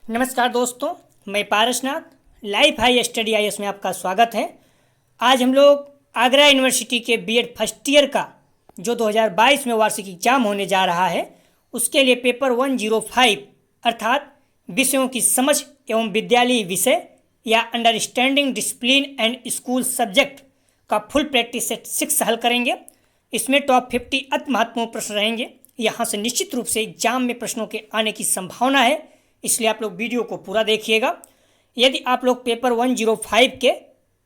नमस्कार दोस्तों, मैं Parasnath life high study IAS में आपका स्वागत है। आज हम लोग आगरा यूनिवर्सिटी के बीएड फर्स्ट ईयर का जो 2022 में वार्षिक एग्जाम होने जा रहा है उसके लिए पेपर 105 अर्थात विषयों की समझ एवं विद्यालयी विषय या understanding discipline and school subject का फुल प्रैक्टिस सेट 6 हल करेंगे। इसमें टॉप 50 अति महत्वपूर्ण प्रश्न रहेंगे। यहाँ से निश्चित रूप से एग्जाम में प्रश्नों के आने की संभावना है, इसलिए आप लोग वीडियो को पूरा देखिएगा। यदि आप लोग पेपर 105 के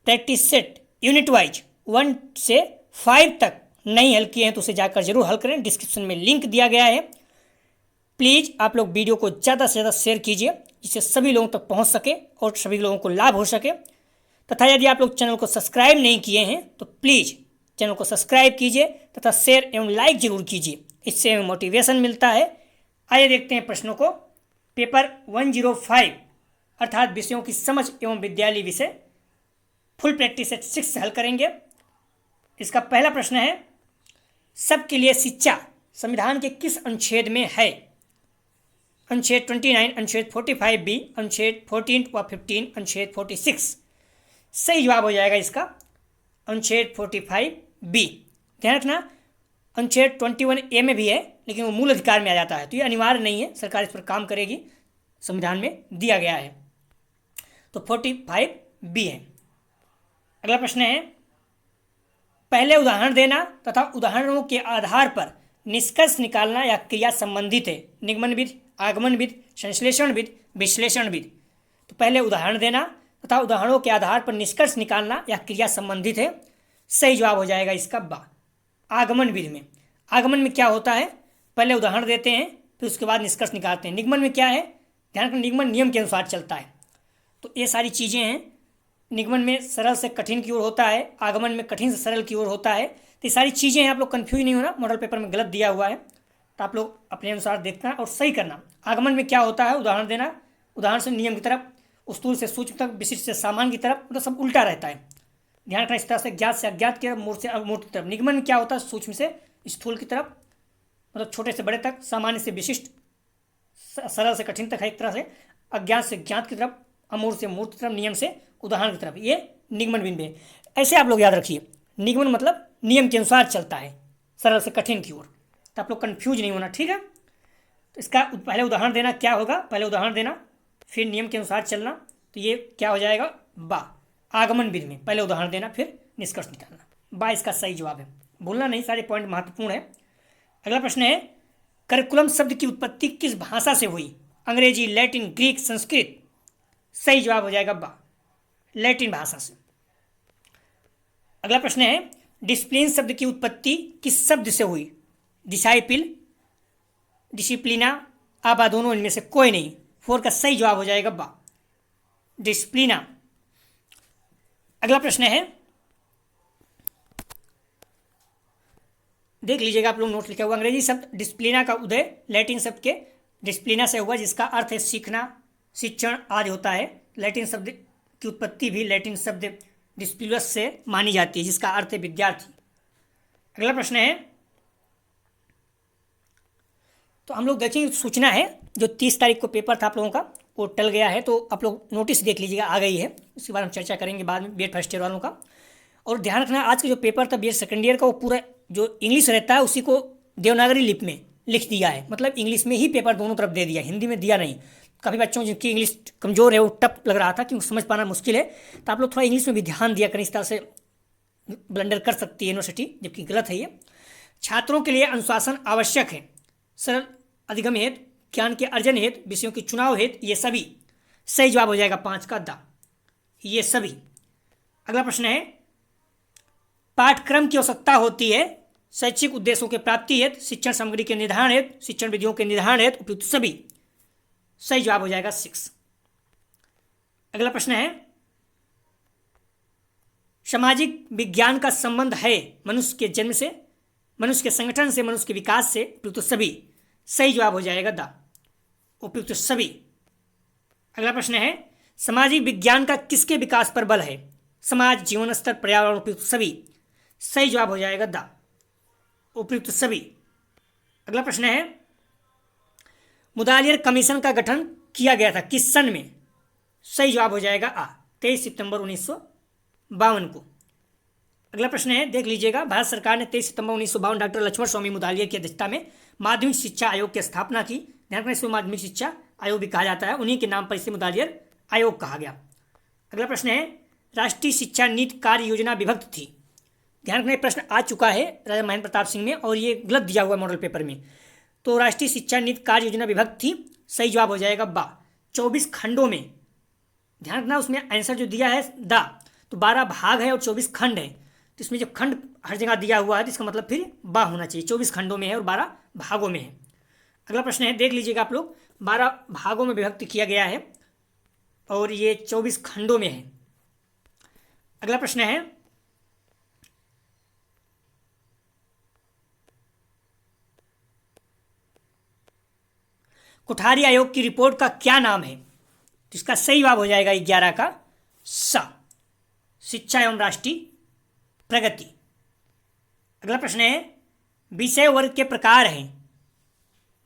प्रैक्टिस सेट यूनिट वाइज 1 से 5 तक नहीं हल किए हैं तो उसे जाकर जरूर हल करें। डिस्क्रिप्शन में लिंक दिया गया है। प्लीज़ आप लोग वीडियो को ज़्यादा से ज़्यादा शेयर कीजिए जिससे सभी लोगों तक पहुंच सके और सभी लोगों को लाभ हो सके। तथा यदि आप लोग चैनल को सब्सक्राइब नहीं किए हैं तो प्लीज़ चैनल को सब्सक्राइब कीजिए तथा शेयर एवं लाइक जरूर कीजिए, इससे हमें मोटिवेशन मिलता है। आइए देखते हैं प्रश्नों को। पेपर 105 अर्थात विषयों की समझ एवं विद्यालय विषय फुल प्रैक्टिस सेट 6 से हल करेंगे। इसका पहला प्रश्न है, सबके लिए शिक्षा संविधान के किस अनुच्छेद में है? अनुच्छेद 29, अनुच्छेद 45B, अनुच्छेद 14 व 15, अनुच्छेद 46। सही जवाब हो जाएगा इसका अनुच्छेद 45B। ध्यान रखना अनुच्छेद 21A में भी है लेकिन वो मूल अधिकार में आ जाता है, तो ये अनिवार्य नहीं है, सरकार इस पर काम करेगी, संविधान में दिया गया है। तो 45B है। अगला प्रश्न है, पहले उदाहरण देना तथा उदाहरणों के आधार पर निष्कर्ष निकालना या क्रिया संबंधित है। निगमनविद, आगमनविद, संश्लेषणविद, विश्लेषणविद। तो पहले उदाहरण देना तथा उदाहरणों के आधार पर निष्कर्ष निकालना या क्रिया संबंधित है। सही जवाब हो जाएगा इसका बा। आगमन विधि में, आगमन में क्या होता है, पहले उदाहरण देते हैं फिर उसके बाद निष्कर्ष निकालते हैं। निगमन में क्या है, ध्यान रखना, निगमन नियम के अनुसार चलता है। तो ये सारी चीज़ें हैं। निगमन में सरल से कठिन की ओर होता है, आगमन में कठिन से सरल की ओर होता है। तो ये सारी चीज़ें हैं, आप लोग कन्फ्यूज नहीं होना, मॉडल पेपर में गलत दिया हुआ है तो आप लोग अपने अनुसार देखना और सही करना। आगमन में क्या होता है, उदाहरण देना, उदाहरण से नियम की तरफ, स्थूल से सूक्ष्म तक, विशिष्ट से सामान्य की तरफ, मतलब सब उल्टा रहता है। ध्यान रखना, इस तरह से ज्ञात से अज्ञात की तरफ, मूर्त से अमूर्त की तरफ। निगमन में क्या होता है, सूक्ष्म से स्थूल की तरफ, मतलब छोटे से बड़े तक, सामान्य से विशिष्ट, सरल से कठिन तक है एक तरह से, अज्ञात से ज्ञात की तरफ, अमूर्त से मूर्त की तरफ, नियम से उदाहरण की तरफ। ये निगमन बिंदु है। ऐसे आप लोग याद रखिए, निगमन मतलब नियम के अनुसार चलता है, सरल से कठिन की ओर। तो आप लोग कन्फ्यूज नहीं होना, ठीक है। तो इसका पहले उदाहरण देना क्या होगा, पहले उदाहरण देना फिर नियम के अनुसार चलना, तो ये क्या हो जाएगा बा। आगमन विधि में पहले उदाहरण देना फिर निष्कर्ष निकालना, बा इसका सही जवाब है। भूलना नहीं, सारे पॉइंट महत्वपूर्ण है। अगला प्रश्न है, करिकुलम शब्द की उत्पत्ति किस भाषा से हुई? अंग्रेजी, लैटिन, ग्रीक, संस्कृत। सही जवाब हो जाएगा बा, लैटिन भाषा से। अगला प्रश्न है, डिसिप्लिन शब्द की उत्पत्ति किस शब्द से हुई? डिसाइपिल, डिसिप्लिना, आबा, दोनों इनमें से कोई नहीं। 4 का सही जवाब हो जाएगा बा, डिसिप्लिना। अगला प्रश्न है, देख लीजिएगा आप लोग, नोट लिखा हुआ। अंग्रेजी शब्द डिसिप्लिना का उदय लैटिन शब्द के डिसिप्लिना से हुआ, जिसका अर्थ है सीखना, शिक्षण आदि होता है। लैटिन शब्द की उत्पत्ति भी लैटिन शब्द डिसिप्लिनस से मानी जाती है, जिसका अर्थ है विद्यार्थी। अगला प्रश्न है, तो हम लोग देखेंगे, सूचना है जो 30 तारीख को पेपर था आप लोगों का वो टल गया है, तो आप लोग नोटिस देख लीजिएगा, आ गई है। उसके बाद हम चर्चा करेंगे बाद में बीएड फर्स्ट ईयर वालों का। और ध्यान रखना, आज का जो पेपर था बीएड सेकेंड ईयर का, वो पूरा जो इंग्लिश रहता है उसी को देवनागरी लिपि में लिख दिया है, मतलब इंग्लिश में ही पेपर दोनों तरफ दे दिया, हिंदी में दिया नहीं। काफ़ी बच्चों जिनकी इंग्लिश कमज़ोर है वो टफ लग रहा था क्योंकि समझ पाना मुश्किल है, तो आप लोग थोड़ा इंग्लिश में भी ध्यान दिया करें, इस तरह से ब्लंडर कर सकती है यूनिवर्सिटी, जबकि गलत है ये। छात्रों के लिए अनुशासन आवश्यक है। सरल अधिगम हेतु, ज्ञान के अर्जन हेतु, विषयों के चुनाव हेतु, ये सभी। सही जवाब हो जाएगा 5 का दा, ये सभी। अगला प्रश्न है, पाठ्यक्रम की आवश्यकता होती है शैक्षिक उद्देश्यों के प्राप्ति हेतु, शिक्षण सामग्री के निर्धारण हेतु, शिक्षण विधियों के निर्धारण हेतु, उपयुक्त सभी। सही जवाब हो जाएगा 6। अगला प्रश्न है, सामाजिक विज्ञान का संबंध है मनुष्य के जन्म से, मनुष्य के संगठन से, मनुष्य के विकास से, उपयुक्त सभी। सही जवाब हो जाएगा दा, उपयुक्त सभी। अगला प्रश्न है, सामाजिक विज्ञान का किसके विकास पर बल है? समाज, जीवन स्तर, पर्यावरण, उपयुक्त सभी। सही जवाब हो जाएगा दा, उपयुक्त सभी। अगला प्रश्न है, मुदालियर कमीशन का गठन किया गया था, किस सन में? सही जवाब हो जाएगा आ, 23 सितंबर 1952 को। अगला प्रश्न है, देख लीजिएगा। भारत सरकार ने 23 सितंबर 1952 डॉक्टर लक्ष्मण स्वामी मुदालिया की अध्यक्षता में माध्यमिक शिक्षा आयोग की स्थापना की। ध्यान रखना, इसको माध्यमिक शिक्षा आयोग भी कहा जाता है, उन्हीं के नाम पर इसे मुदालियर आयोग कहा गया। अगला प्रश्न है, राष्ट्रीय शिक्षा नीति कार्य योजना विभक्त थी। ध्यान रखना, प्रश्न आ चुका है राजा महेंद्र प्रताप सिंह में और ये गलत दिया हुआ मॉडल पेपर में। तो राष्ट्रीय शिक्षा नीति कार्य योजना विभक्त थी, सही जवाब हो जाएगा बा, 24 खंडों में। ध्यान रखना, उसमें आंसर जो दिया है दा, तो 12 भाग है और 24 खंड है, तो इसमें जो खंड हर जगह दिया हुआ है तो इसका मतलब फिर बा होना चाहिए। 24 खंडों में है और 12 भागों में है। अगला प्रश्न है, देख लीजिएगा आप लोग, 12 भागों में विभक्त किया गया है और ये 24 खंडों में है। अगला प्रश्न है, कोठारी आयोग की रिपोर्ट का क्या नाम है? तो इसका सही जवाब हो जाएगा 11 का सा, शिक्षा एवं राष्ट्रीय प्रगति। अगला प्रश्न है, विषय वर्ग के प्रकार हैं।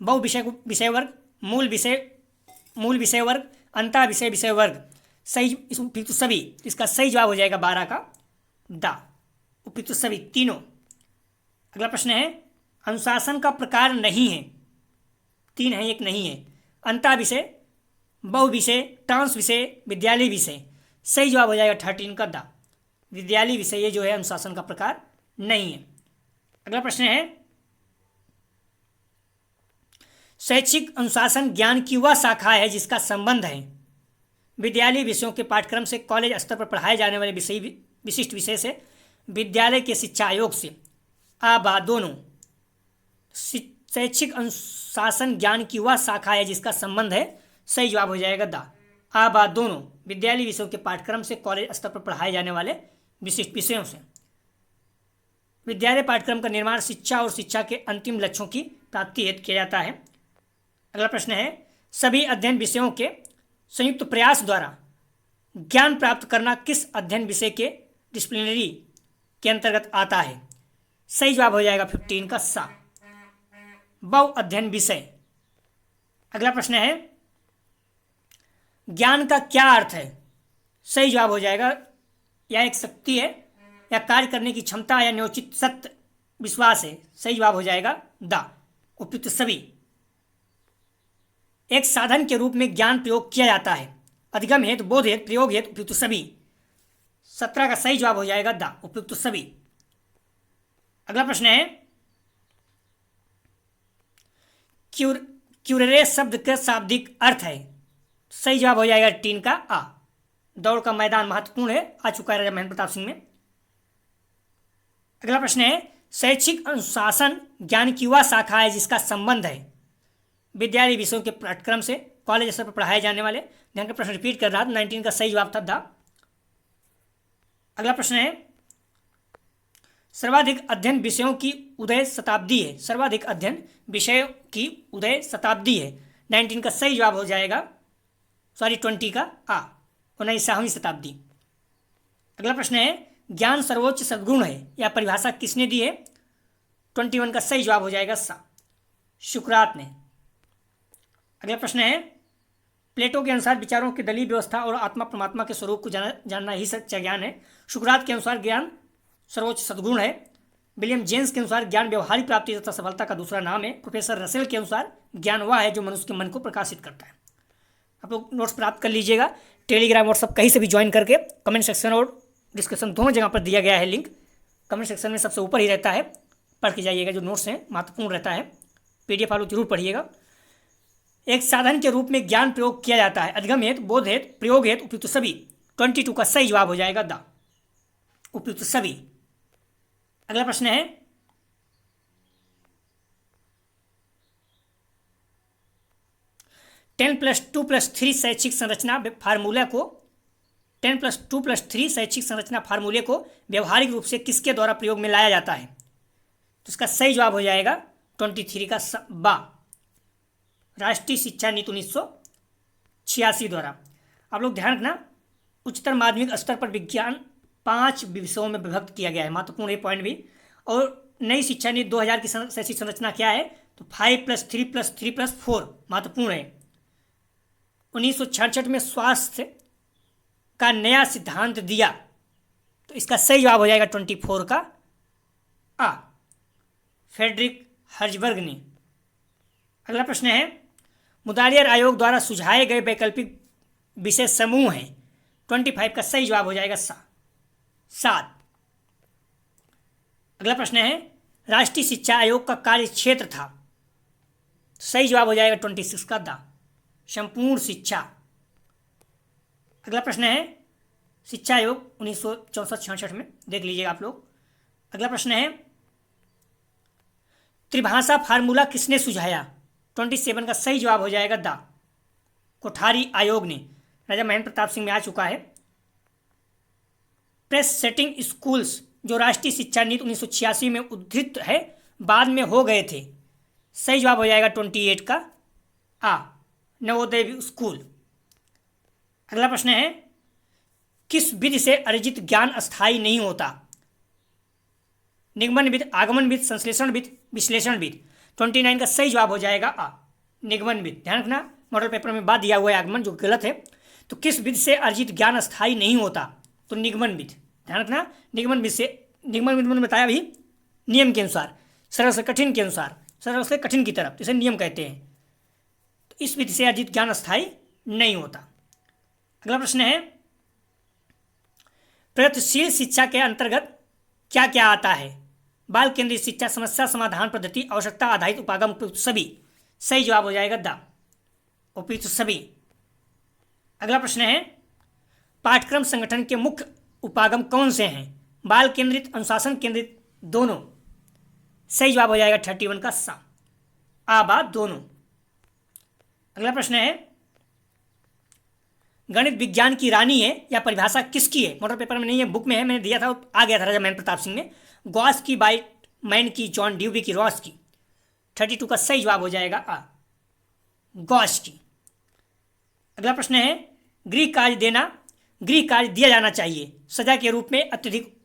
बहु विषय वर्ग, मूल विषय वर्ग, अंतः विषय वर्ग, सही उपयुक्त सभी। इसका सही जवाब हो जाएगा 12 का दा, उपयुक्त सभी तीनों। अगला प्रश्न है, अनुशासन का प्रकार नहीं है, 3 है, 1 नहीं है। अंतः विषय, बहु विषय, ट्रांस विषय, विद्यालय विषय, सही जवाब हो जाएगा 13 का दा, विद्यालय विषय ये जो है अनुशासन का प्रकार नहीं है। अगला प्रश्न है, शैक्षिक अनुशासन ज्ञान की वह शाखा है जिसका संबंध है विद्यालय विषयों के पाठ्यक्रम से कॉलेज स्तर पर पढ़ाए जाने वाले विशिष्ट विषय से विद्यालय के शिक्षा आयोग से। आ बा दोनों, शैक्षिक अनुशासन ज्ञान की वह शाखा है जिसका संबंध है, सही जवाब हो जाएगा दा, आ बा दोनों, विद्यालय विषयों के पाठ्यक्रम से कॉलेज स्तर पर पढ़ाए जाने वाले विशिष्ट विषयों से। विद्यालय पाठ्यक्रम का निर्माण शिक्षा और शिक्षा के अंतिम लक्ष्यों की प्राप्ति हेतु किया जाता है। अगला प्रश्न है, सभी अध्ययन विषयों के संयुक्त प्रयास द्वारा ज्ञान प्राप्त करना किस अध्ययन विषय के डिसिप्लिनरी के अंतर्गत आता है? सही जवाब हो जाएगा 15 का सा, बहु अध्ययन विषय। अगला प्रश्न है, ज्ञान का क्या अर्थ है? सही जवाब हो जाएगा, यह एक शक्ति है या कार्य करने की क्षमता या नियोजित सत्य विश्वास है, सही जवाब हो जाएगा दा, उपयुक्त सभी। एक साधन के रूप में ज्ञान प्रयोग किया जाता है, अधिगम हेतु, बोध हेतु, प्रयोग हेतु, उपयुक्त सभी, 17 का सही जवाब हो जाएगा दा, उपयुक्त सभी। अगला प्रश्न है, क्यूरेरे शब्द का शाब्दिक अर्थ है, सही जवाब हो जाएगा 3 का आ, दौड़ का मैदान महत्वपूर्ण है, आ चुका है राजा महेंद्र प्रताप सिंह में। अगला प्रश्न है, शैक्षिक अनुशासन ज्ञान की वह शाखा है जिसका संबंध है विद्यालय विषयों के पाठ्यक्रम से कॉलेज स्तर पर पढ़ाए जाने वाले। ध्यान का प्रश्न रिपीट कर रहा था, 19 का सही जवाब था दा। अगला प्रश्न है, सर्वाधिक अध्ययन विषयों की उदय शताब्दी है, सर्वाधिक अध्ययन विषयों की उदय शताब्दी है, 19 का सही जवाब हो जाएगा 20 का आ, 19वीं शताब्दी। अगला प्रश्न है, ज्ञान सर्वोच्च सद्गुण है, यह परिभाषा किसने दी है? 21 का सही जवाब हो जाएगा सा, सुकरात ने। अगला प्रश्न है, प्लेटो के अनुसार विचारों की दलीय व्यवस्था और आत्मा परमात्मा के स्वरूप को जानना ही सच्चा ज्ञान है। सुकरात के अनुसार ज्ञान सर्वोच्च सद्गुण है। विलियम जेम्स के अनुसार ज्ञान व्यवहारिक प्राप्ति तथा सफलता का दूसरा नाम है। प्रोफेसर रसेल के अनुसार ज्ञान वह है जो मनुष्य के मन को प्रकाशित करता है। आप लोग नोट्स प्राप्त कर लीजिएगा, टेलीग्राम व्हाट्सअप कहीं से भी ज्वाइन करके। कमेंट सेक्शन और डिस्क्रिप्शन दोनों जगह पर दिया गया है लिंक, कमेंट सेक्शन में सबसे ऊपर ही रहता है, पढ़ के जाइएगा, जो नोट्स हैं महत्वपूर्ण रहता है। PDF आप लोग जरूर पढ़िएगा। एक साधन के रूप में ज्ञान प्रयोग किया जाता है, अधिगम हेतु, बोध हेतु, प्रयोग हेतु, उपयुक्त सभी, 22 का सही जवाब हो जाएगा दा, उपयुक्त सभी। अगला प्रश्न है, 10+2+3 शैक्षिक संरचना फार्मूला को 10+2+3 शैक्षिक संरचना फार्मूले को व्यवहारिक रूप से किसके द्वारा प्रयोग में लाया जाता है? तो इसका सही जवाब हो जाएगा 23 का बा, राष्ट्रीय शिक्षा नीति 1986 द्वारा। आप लोग ध्यान रखना, उच्चतर माध्यमिक स्तर पर विज्ञान 5 विषयों में विभक्त किया गया है, महत्वपूर्ण ये पॉइंट भी। और नई शिक्षा नीति 2000 की शैक्षिक संरचना क्या है? तो 5+3+3+4 महत्वपूर्ण है। 1966 में स्वास्थ्य का नया सिद्धांत दिया? तो इसका सही जवाब हो जाएगा 24 का आ, फ्रेडरिक हर्जबर्ग ने। अगला प्रश्न है, मुदालियर आयोग द्वारा सुझाए गए वैकल्पिक विषय समूह हैं। 25 का सही जवाब हो जाएगा 7। अगला प्रश्न है, राष्ट्रीय शिक्षा आयोग का कार्य क्षेत्र था? सही जवाब हो जाएगा 26 का द, संपूर्ण शिक्षा। अगला प्रश्न है, शिक्षा आयोग 1964-66 में देख लीजिएगा आप लोग। अगला प्रश्न है, त्रिभाषा फार्मूला किसने सुझाया? 27 का सही जवाब हो जाएगा द, कोठारी आयोग ने। राजा महेंद्र प्रताप सिंह में आ चुका है। प्रेस सेटिंग स्कूल्स जो राष्ट्रीय शिक्षा नीति 1986 में उद्धृत है, बाद में हो गए थे? सही जवाब हो जाएगा 28 का आ, नवोदय स्कूल। अगला प्रश्न है, किस विधि से अर्जित ज्ञान अस्थायी नहीं होता? निगमन विधि, आगमन विधि, संश्लेषण विधि, विश्लेषण विधि। 29 का सही जवाब हो जाएगा आ, निगमन विधि। ध्यान रखना, मॉडल पेपर में बाद दिया हुआ है आगमन, जो गलत है। तो किस विधि से अर्जित ज्ञान अस्थायी नहीं होता? तो निगमन विधि। ध्यान रखना, निगमन विधि से, निगमन विधि मैंने बताया भी, नियम के अनुसार, सरल से कठिन के अनुसार, सरल से कठिन की तरफ, जिसे नियम कहते हैं। तो इस विधि से अर्जित ज्ञान अस्थायी नहीं होता। अगला प्रश्न है, प्रगतिशील शिक्षा के अंतर्गत क्या क्या आता है? बाल केंद्रित शिक्षा, समस्या समाधान पद्धति, आवश्यकता आधारित उपागम, उपयुक्त सभी। सही जवाब हो जाएगा द, उपयुक्त सभी। अगला प्रश्न है, पाठ्यक्रम संगठन के मुख्य उपागम कौन से हैं? बाल केंद्रित, अनुशासन केंद्रित, दोनों। सही जवाब हो जाएगा 31 का सा, आ बा दोनों। अगला प्रश्न है, गणित विज्ञान की रानी है या परिभाषा किसकी है? मॉडल पेपर में नहीं है, बुक में है, मैंने दिया था, आ गया था राजा महेंद्र प्रताप सिंह में। गॉस की, बाइट मैन की, जॉन ड्यूबी की, रॉस की। 32 का सही जवाब हो जाएगा आ, गॉस की। अगला प्रश्न है, गृह कार्य दिया जाना चाहिए सजा के रूप में, अत्यधिक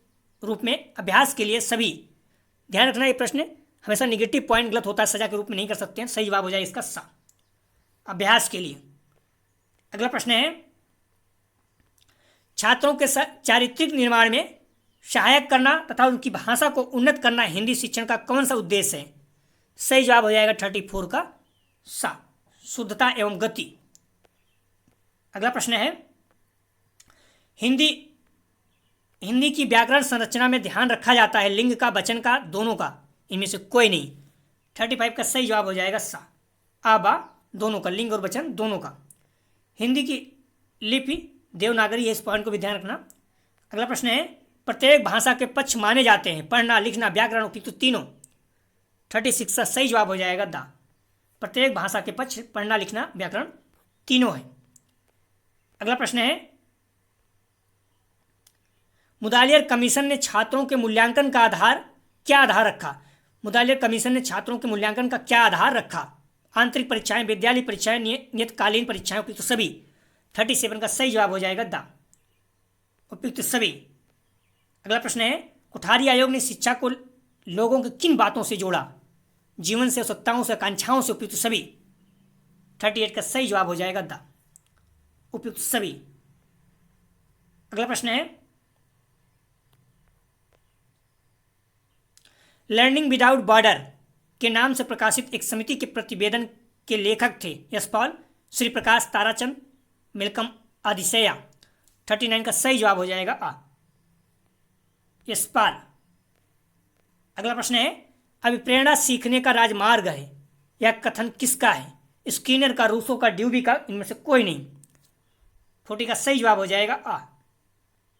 रूप में, अभ्यास के लिए, सभी। ध्यान रखना, ये प्रश्न हमेशा निगेटिव पॉइंट गलत होता है, सजा के रूप में नहीं कर सकते हैं। सही जवाब हो जाएगा इसका सा, अभ्यास के लिए। अगला प्रश्न है, छात्रों के चारित्रिक निर्माण में सहायक करना तथा उनकी भाषा को उन्नत करना हिंदी शिक्षण का कौन सा उद्देश्य है? सही जवाब हो जाएगा 34 का सा, शुद्धता एवं गति। अगला प्रश्न है, हिंदी की व्याकरण संरचना में ध्यान रखा जाता है लिंग का, वचन का, दोनों का, इनमें से कोई नहीं। 35 का सही जवाब हो जाएगा सा, आ बा दोनों का, लिंग और वचन दोनों का। हिंदी की लिपि देवनागरी है, इस पॉइंट को भी ध्यान रखना। अगला प्रश्न है, प्रत्येक भाषा के पक्ष माने जाते हैं? पढ़ना, लिखना, व्याकरण, उपयुक्त तीनों। 36 का सही जवाब हो जाएगा दा, प्रत्येक भाषा के पक्ष पढ़ना, लिखना, व्याकरण तीनों है। अगला प्रश्न है, मुदालियर कमीशन ने छात्रों के मूल्यांकन का आधार क्या आधार रखा? मुदालियर कमीशन ने छात्रों के मूल्यांकन का क्या आधार रखा? आंतरिक परीक्षाएं, विद्यालय परीक्षाएं, नियतकालीन परीक्षाएं, उपयुक्त सभी। 37 का सही जवाब हो जाएगा द, उपयुक्त सभी। अगला प्रश्न है, कोठारी आयोग ने शिक्षा को लोगों की किन बातों से जोड़ा? जीवन से, आवश्यकताओं से, आकांक्षाओं से, उपयुक्त सभी। 38 का सही जवाब हो जाएगा द, उपयुक्त सभी। अगला प्रश्न है, लर्निंग विदाउट बॉर्डर के नाम से प्रकाशित एक समिति के प्रतिवेदन के लेखक थे यशपाल, श्री प्रकाश, ताराचंद, मिल्कम आदिशया। 39 का सही जवाब हो जाएगा आ, यशपाल। अगला प्रश्न है, अभिप्रेरणा सीखने का राजमार्ग है, यह कथन किसका है? स्किनर का, रूसो का, ड्यूबी का, इनमें से कोई नहीं। 40 का सही जवाब हो जाएगा आ,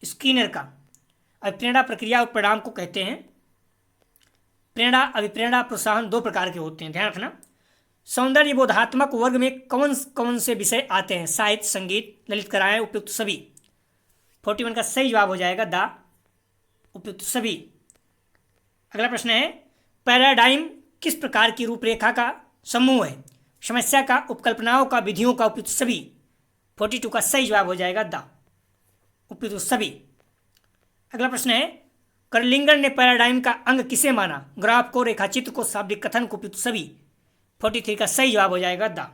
स्किनर का। अभिप्रेरणा प्रक्रिया और परिणाम को कहते हैं। प्रेरणा, अभिप्रेरणा, प्रोत्साहन दो प्रकार के होते हैं, ध्यान रखना। सौंदर्य बोधात्मक वर्ग में कौन कौन से विषय आते हैं? साहित्य, संगीत, ललित कलाएं, उपयुक्त सभी। 41 का सही जवाब हो जाएगा द, उपयुक्त सभी। अगला प्रश्न है, पैराडाइम किस प्रकार की रूपरेखा का समूह है? समस्या का, उपकल्पनाओं का, विधियों का, उपयुक्त सभी। 42 का सही जवाब हो जाएगा द, उपयुक्त सभी। अगला प्रश्न है, कर्लिंगर ने पैराडाइम का अंग किसे माना? ग्राफ को, रेखाचित्र को, शाब्दिक कथन को, उपयुक्त सभी। 43 का सही जवाब हो जाएगा द,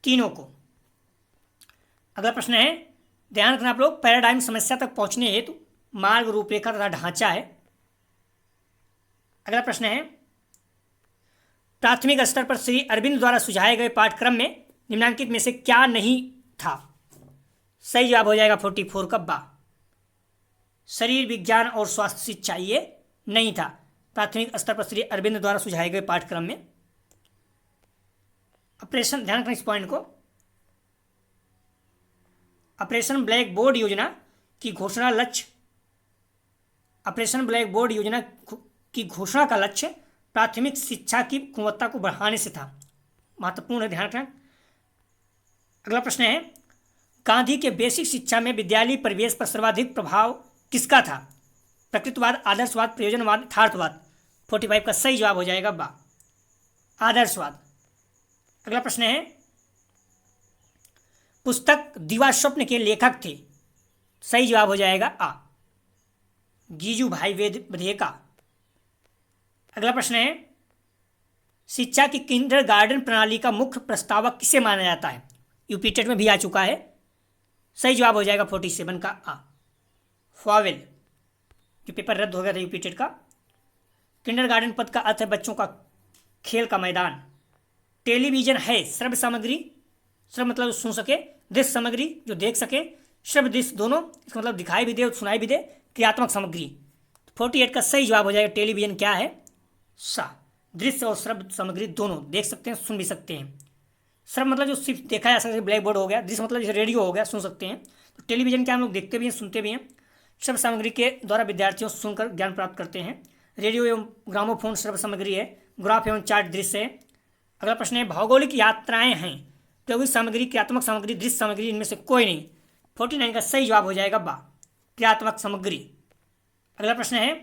तीनों को। अगला प्रश्न है, ध्यान रखना आप लोग, पैराडाइम समस्या तक पहुंचने हेतु मार्ग, रूपरेखा तथा ढांचा है। अगला प्रश्न है, प्राथमिक स्तर पर श्री अरविंद द्वारा सुझाए गए पाठ्यक्रम में निम्नलिखित में से क्या नहीं था? सही जवाब हो जाएगा 44 का बा। शरीर विज्ञान और स्वास्थ्य शिक्षा ये नहीं था प्राथमिक स्तर पर श्री अरविंद द्वारा सुझाए गए पाठ्यक्रम में। ऑपरेशन, ध्यान रखना इस पॉइंट को, ऑपरेशन ब्लैक बोर्ड योजना की घोषणा लक्ष्य, ऑपरेशन ब्लैक बोर्ड योजना की घोषणा का लक्ष्य प्राथमिक शिक्षा की गुणवत्ता को बढ़ाने से था। महत्वपूर्ण है, ध्यान रखना। अगला प्रश्न है, गांधी के बेसिक शिक्षा में विद्यालय परिवेश पर सर्वाधिक प्रभाव किसका था? प्रकृतिवाद, आदर्शवाद, प्रयोजनवाद, यथार्थवाद। 45 का सही जवाब हो जाएगा बा, आदर्शवाद। अगला प्रश्न है, पुस्तक दीवा स्वप्न के लेखक थे? सही जवाब हो जाएगा आ, गीजू भाई वेद का। अगला प्रश्न है, शिक्षा की किंडरगार्टन प्रणाली का मुख्य प्रस्तावक किसे माना जाता है? यूपी टेट में भी आ चुका है। सही जवाब हो जाएगा 47 का आ, फॉवेल। जो पेपर रद्द हो गया था यूपी टेट का। किंडरगार्टन पद का अर्थ है बच्चों का खेल का मैदान। टेलीविजन है श्रव्य सामग्री, श्रव्य मतलब सुन सके, दृश्य सामग्री जो देख सके, श्रव्य दृश्य दोनों, इसका मतलब दिखाई भी दे और सुनाई भी दे, क्रियात्मक सामग्री। 48 का सही जवाब हो जाएगा टेलीविजन क्या है? सा, दृश्य और श्रव्य सामग्री दोनों देख सकते हैं, सुन भी सकते हैं। श्रव्य मतलब जो सिर्फ देखा जा सकता है, ब्लैक बोर्ड हो गया। दृश्य मतलब जैसे रेडियो हो गया, सुन सकते हैं। तो टेलीविजन क्या हम लोग देखते भी हैं, सुनते भी हैं। श्रव्य सामग्री के द्वारा विद्यार्थियों सुनकर ज्ञान प्राप्त करते हैं। रेडियो एवं ग्रामोफोन श्रव्य सामग्री है। ग्राफ एवं चार्ट दृश्य है। अगला प्रश्न है, भौगोलिक यात्राएं हैं, प्रयोगिक सामग्री, क्रियात्मक सामग्री, दृश्य सामग्री, इनमें से कोई नहीं। 49 का सही जवाब हो जाएगा बा, क्रियात्मक सामग्री। अगला प्रश्न है,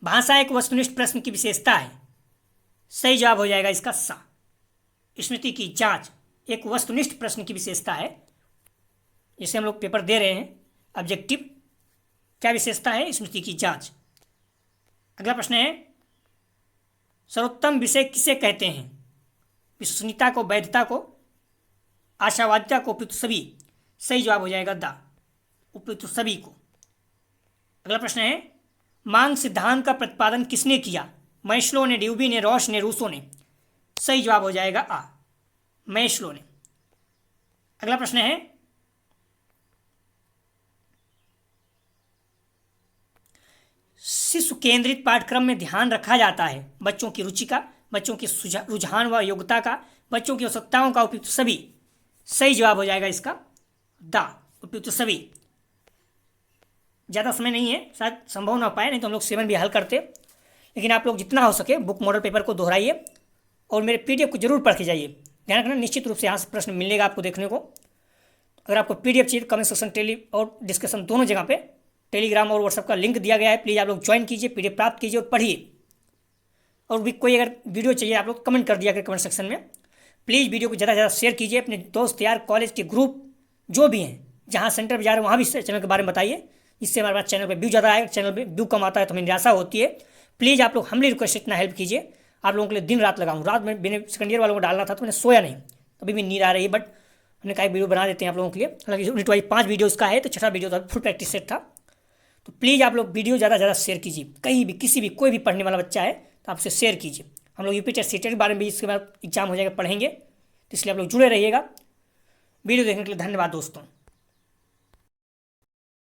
भाषा एक वस्तुनिष्ठ प्रश्न की विशेषता है? सही जवाब हो जाएगा इसका सा, स्मृति की जांच एक वस्तुनिष्ठ प्रश्न की विशेषता है। जिसे हम लोग पेपर दे रहे हैं ऑब्जेक्टिव, क्या विशेषता है? स्मृति की जांच। अगला प्रश्न है, सर्वोत्तम विषय किसे कहते हैं? विश्वसनीयता को, वैधता को, आशावादिता को, उपयुक्त सभी। सही जवाब हो जाएगा दा, उपयुक्त सभी को। अगला प्रश्न है, मांग सिद्धांत का प्रतिपादन किसने किया? मैस्लो ने, ड्यूबी ने, रॉस ने, रूसो ने। सही जवाब हो जाएगा आ, मैस्लो ने। अगला प्रश्न है, शिशु केंद्रित पाठ्यक्रम में ध्यान रखा जाता है बच्चों की रुचि का, बच्चों की रुझान व योग्यता का, बच्चों की आवश्यकताओं का, उपयुक्त सभी। सही जवाब हो जाएगा इसका दा, उपयुक्त सभी। ज़्यादा समय नहीं है, शायद संभव ना पाए, नहीं तो हम लोग 7 भी हल करते। लेकिन आप लोग जितना हो सके बुक मॉडल पेपर को दोहराइए और मेरे पीडीएफ को जरूर पढ़ के जाइए। ध्यान रखना, निश्चित रूप से यहाँ से प्रश्न मिलेगा आपको देखने को। अगर आपको पीडीएफ चाहिए, कमेंट सेक्शन, टेली और डिस्कशन दोनों जगह पे टेलीग्राम और व्हाट्सएप का लिंक दिया गया है। प्लीज़ आप लोग ज्वाइन कीजिए, पीडीएफ प्राप्त कीजिए और पढ़िए। और भी कोई अगर वीडियो चाहिए आप लोग कमेंट कर दिया करें कमेंट सेक्शन में। प्लीज़ वीडियो को ज़्यादा से ज़्यादा शेयर कीजिए, अपने दोस्त यार, कॉलेज के ग्रुप जो भी हैं, जहाँ सेंटर पर जा रहे हैं वहाँ भी चैनल के बारे में बताइए, जिससे हमारे पास चैनल पर व्यू ज़्यादा आएगा। चैनल पर व्यू कम आता है तो हमें निराशा होती है। प्लीज़ आप लोग हमली रिक्वेस्ट इतना हेल्प कीजिए। आप लोगों के लिए दिन रात लगाऊँ, रात में मैंने सेकंड ईयर वालों को डालना था तो मैंने सोया नहीं, अभी भी नींद आ रही है, बट हमने कहा वीडियो बना देते हैं आप लोगों के लिए। हालांकि यूनिट वाइज 5 वीडियो इसका है, तो 6वां वीडियो था, फुल प्रैक्टिस सेट था। तो प्लीज़ आप लोग वीडियो ज़्यादा से ज़्यादा शेयर कीजिए। कहीं भी, किसी भी, कोई भी पढ़ने वाला बच्चा है तो आपसे शेयर कीजिए। हम लोग यूपी टेट सीटेट के बारे में भी इसके बाद एग्जाम हो जाएगा, पढ़ेंगे, तो इसलिए आप लोग जुड़े रहिएगा। वीडियो देखने के लिए धन्यवाद दोस्तों।